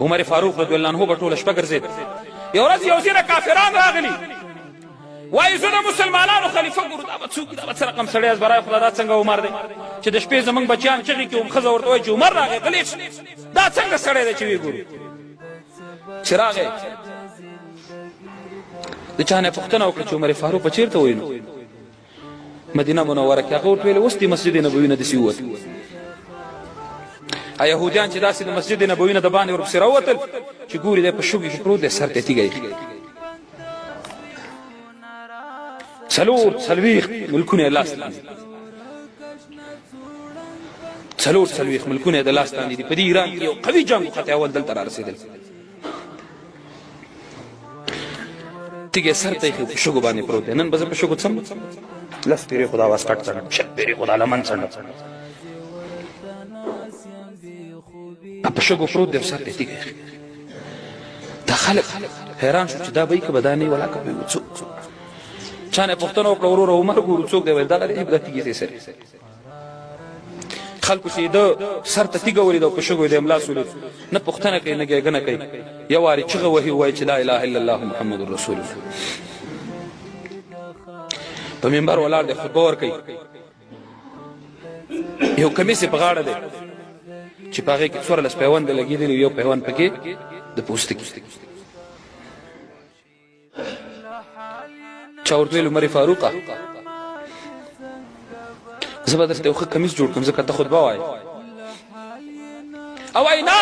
عمر فاروق رضی الله عنه به ټوله شپه ګرځېد. یو ورځ یو ځینې کافران راغلي، وایي زه د مسلمانانو خلیفه ګورو، دا به څوک وي، دا به څه رقم سړی از برای خدا، دا څنګه عمر دی چې د شپې زموږ بچیان چغې کوي، ښځه ورته وایي چې عمر راغی، غلی دا څنګه سړی دی چې ویې ګورو. چې راغی د چا نه پوښتنه وکړه چې عمر فاروق به چېرته وایي؟ نو مدینه منوره کې هغه ورته ویل اوس دې مسجد نبوي نه داسې ووتل. یهودیان چې داسې د مسجد نبوي نه د باندې ورپسې راووتل چې ګوري دی په شګو کې پروت دی، سر ته تیږه ایښې، څلوېښت ملکونه یې لاس لاندې، څلوېښت ملکونه یې د لاس لاندې دي. په دې ایران کې یو قوي جنګ وخت اول دلته را رسېدل، تیږه سر ته ایښې په شګو باندې پروت دی. نن به زه په شګو څم 10 پیرې خو د اواز کټ څنډم، 6 پیرې خو د لمن څنډم، په شګو پروت دی، سر ته تیږه ایښې. دا خلک حیران شو چې دا به یې که به دا نه وي ولا که به یې څوک. چا نه پوښتنه وکړه وروره عمر ګورو څوک دی؟ ویل دغه دی، دا تیږې دی سرې. خلکو چې د سر ته تیږه ولیده او په شګو یې د املا سولید، نه پوښتنه کوي نه ګیګنه کوي، یو وارې چغه وهي ووایي چې لا اله الا الله محمد رسول الله. په منبر ولاړ دی، خطبه ورکوي، یو کمیس یې په غاړه دی چې په هغې کې 14 پیونده لګېدلي، یو پیوند پکې د پوستکي. چا ورته ویل عمر فاروقه زه به درته یو ښه کمیس جوړ کړم ځکه ته خطبه وایې. او وایي نه،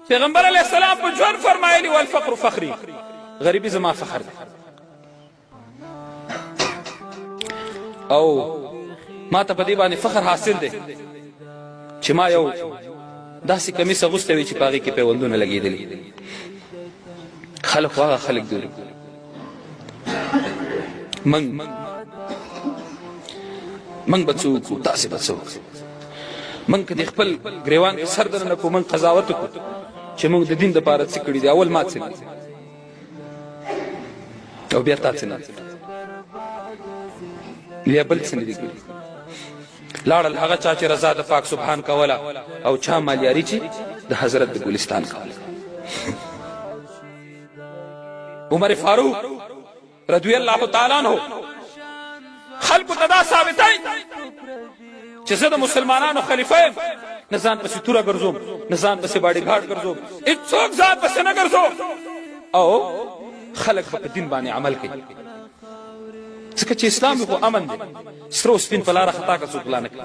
پیغمبر علیه السلام په ژوند فرمایلي والفقر فخري، غریبي زما فخر دی. او ما ته په دې باندې فخر حاصل دی چې ما یو داسې کمیس اغوستی وي چې په هغې کې پیوندونه لګېدلي. خلک خو هغه خلک دي، منګ به څه وکړو، تاسې به څه وکړو. منګ که د خپل ګریوان کې سر دننه کړو، منګ قضاوت وکړو چې موږ د دین دپاره څه کړي دي. اول ما څه دي او بیا تا څه نه دي، بیا بل څه نه دي کړي. لاړل هغه چا چې رضا د پاک سبحان کوله، او چا مالیاري چې د حضرت د ګلستان کوله. عمر فاروق رضی الله تعالی عنہ خلکو ته دا ثابتوي چې زه د مسلمانانو خلیفه یم، نه ځان پسې توره ګرځوم، نه ځان پسې باډي ګارډ ګرځوم، هېڅوک ځان پسې نه ګرځوم، او خلک به په دین باندې عمل کوي. ځکه چې اسلام خو امن دی، سره او سپین په لاره خطا که څوک غلا نه کوي.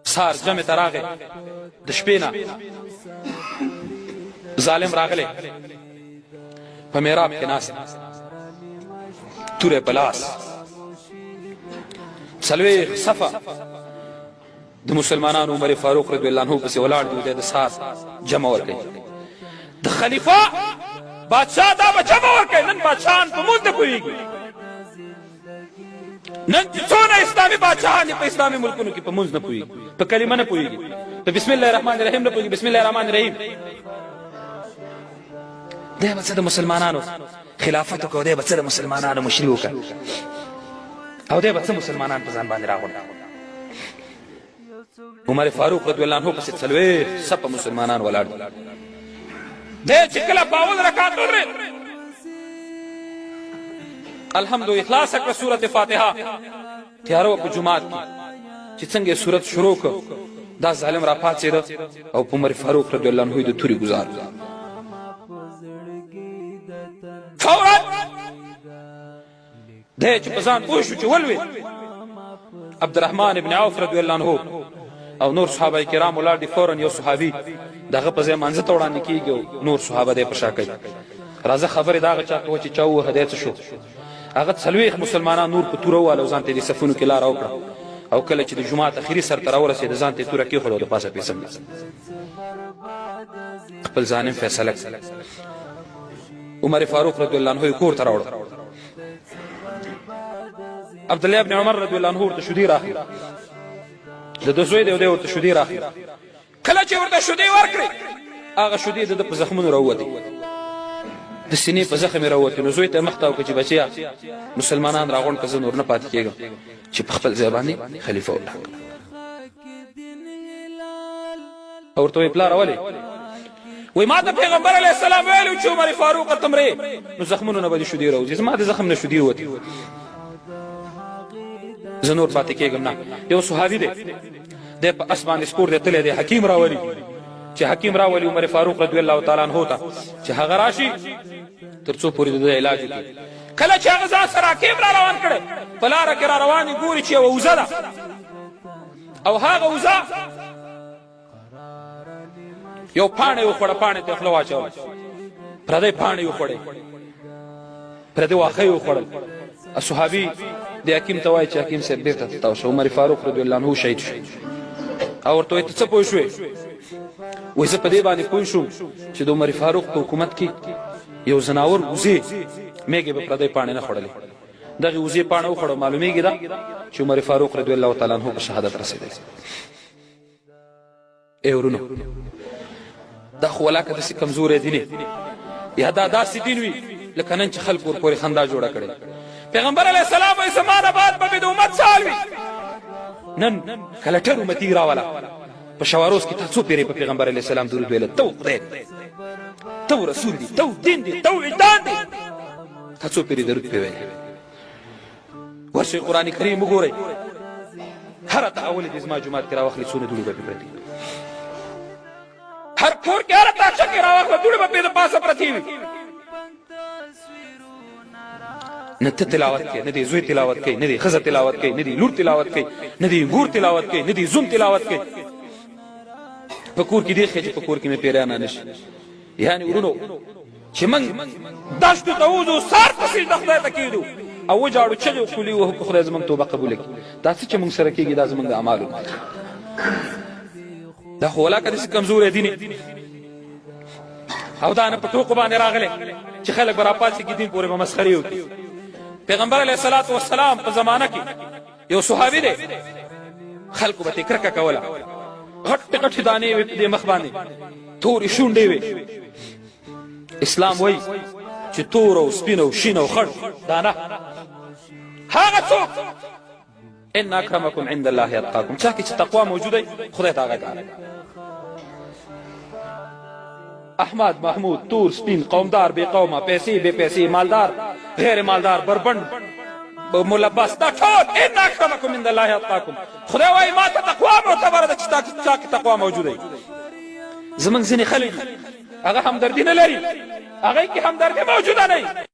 سهار جمع ته راغی، د شپې نه ظالم راغلی، په محراب کې ناست، توره په لاس، 40 صفه د مسلمانانو عمر فاروق رضی الله عنه پسې ولاړ دي، د سهار جمع ورکوي. د خلیفه بادشاه دا به جمع ورکوي. نن بادشاهان په مونږ نه پوهېږي، نن چې څونه اسلامي بادشاهان دي په اسلامي ملکونو کې په مونځ نه پوهېږي، په کلمه نه پوهېږي، په بسم الله الرحمن الرحیم نه پوهېږي. بسم الله الرحمن الرحیم دی به څه د مسلمانانو خلافت وکړو، دی به څه د مسلمانانو مشري وکړه، او دی به څه مسلمانان په ځان باندې راغونډ. عمر فاروق رضی الله عنه پسې 40 صفه مسلمانان ولاړ دي. دی چې کله په اول رکعت ودرېد، الحمد اخلاص کړه سورت فاتحه، تیاره وه په جومات کې چې څنګه یې سورت شروع کړ، دا ظالم را پاڅېده او په عمر فاروق رضی الله عنه د تورې ګزار. فورا دی چې په ځان پوه شو چې ولوېد، عبدالرحمن ابن عوف رضی الله عنه او نور صحابه کرام ولاړ دي. فورا یو صحابي دغه په ځای مانځه ته وړاندې کېږي او نور صحابه دی په شا کوي. راځه خبرې د هغه چا کوه چې چا ووهه دی څه شو. هغه 40 مسلمانان نور په توره وواله او ځان ته یې د صفونو کې لاره وکړه، او کله چې د جومات اخري سر ته راورسېد ځان ته یې توره کېښوده او د پاسه پېڅنډه خپل ظالم فیصله کړه. عمر فاروق رضی الله عنه یې کور ته راوړه. عبدالله ابن عمر رضی الله عنه ورته شودې راخلي، د ده زوی دی او دی ورته شودې راخلي. کله چې ورته شودې ورکړې، هغه شودې د ده په زخمونو راووتې، د سینې په زخم یې راووتې. نو زوی ته یې مخ ته وکړه چې بچیا مسلمانان راغونډ که زه نور نه پاتې کېږم چې په خپل ځای باندې خلیفه وټاکم. او ورته وی پلاره ولې وی ما ته پیغمبر علیه السلام ویلو چې عمر فاروق ته مرې نو زخمونو نه به دې شودې راوځي زما د زخم نه شودې ووتې زه نور پاتې کېږم نه یو صحابي دی دی په اسمان سپور دی تللی دی حکیم راولي چې حکیم راولي عمر فاروق رضی الله تعالی عنه ته چې هغه راشي تر څو پورې د علاج وکړي کله چې هغه ځان سره حکیم را روان کړی په لاره کې را روان ګوري چې یوه وزه ده او هغه وزه یو پاڼه یې وخوړه پاڼې ته خوله واچوله پردی پاڼې یې وخوړې پردی واښه یې وخوړل صحابي د حکیم ته وایي چې حکیم صاحب بېرته تاو شه عمر فاروق رضی الله عنه شهید شو او ورته وایي ته څه پوه شوې وایي زه په دې باندې پوه شوم چې د عمر فاروق په حکومت کې یو زناور وزې میږې به پردی پاڼې نه خوړلې دغې وزې پاڼه وخوړه معلومیږي ده چې عمر فاروق رضی الله تعالی عنه په شهادت رسېدلی ای ورونو دا خو ولاکه داسې کمزوری دین یا دا داسې دین وي لکه نن چې خلکو ورپورې خندا جوړه کړې پیغمبر علیه السلام وایي زما نه بعد به مې د امت سال وي نن کلټر امتي راوله په شواروز کې تا څو پیرې په پیغمبر علیه السلام درود ویله ته خدای ته رسول دی ته دین دی ته وجدان دی تا څو پیرې درود پې ویلې ورشئ قرآن کریم وګورئ هره تحول دې زما جومات کې راواخلې څونه دوړې به پې پرتې هر کور کې هره تاقچه کې راواخله دوړې به پې د پاسه پرتې وي نه ته تلاوت کوي نه دې زوی تلاوت کوي نه دې ښځه تلاوت کوي نه دې لور تلاوت کوي نه دې ګور تلاوت کوي نه دې زوم تلاوت کوي په کور کې دې ښه چې په کور کې مې پیریانه نه شي یعنې ورونو چې موږ دشتو ته وځو سار په سجده خدای ته کېږدو او وجاړو چغې وکولي وهو خدای زموږ توبه قبوله کړي دا څه چې موږ سره کېږي دا زموږ د اعمالو دا خو ولاکه داسې کمزوری دین او دا نه په ټوکو باندې راغلی چې خلک به راپاڅېږي دین پورې به مسخرې وکړي پیغمبر علیه الصلاة والسلام په زمانه کې یو صحابي دی خلکو به ترې کرکه کوله غټې غټې دانې وې په دې مخ باندې تورې شونډې وې اسلام وایي چې تور او سپین او شین او خړ دانه هغه څوک ان اکرمکم عند الله اتقاکم چا کې چې تقوا موجوده وي خدای ته هغه کار احمد محمود تور سپین قومدار بے قومه پیسې بے پیسې مالدار غیر مالدار بربند ملبس دا ټول ان اکرمکم عند الله اتقاکم خدای وایي ما ته تقوا معتبره ده چې چا کې تقوا موجوده وي زموږ ځینې خلک هغه همدردي نه لري هغه کې همدردي موجوده نه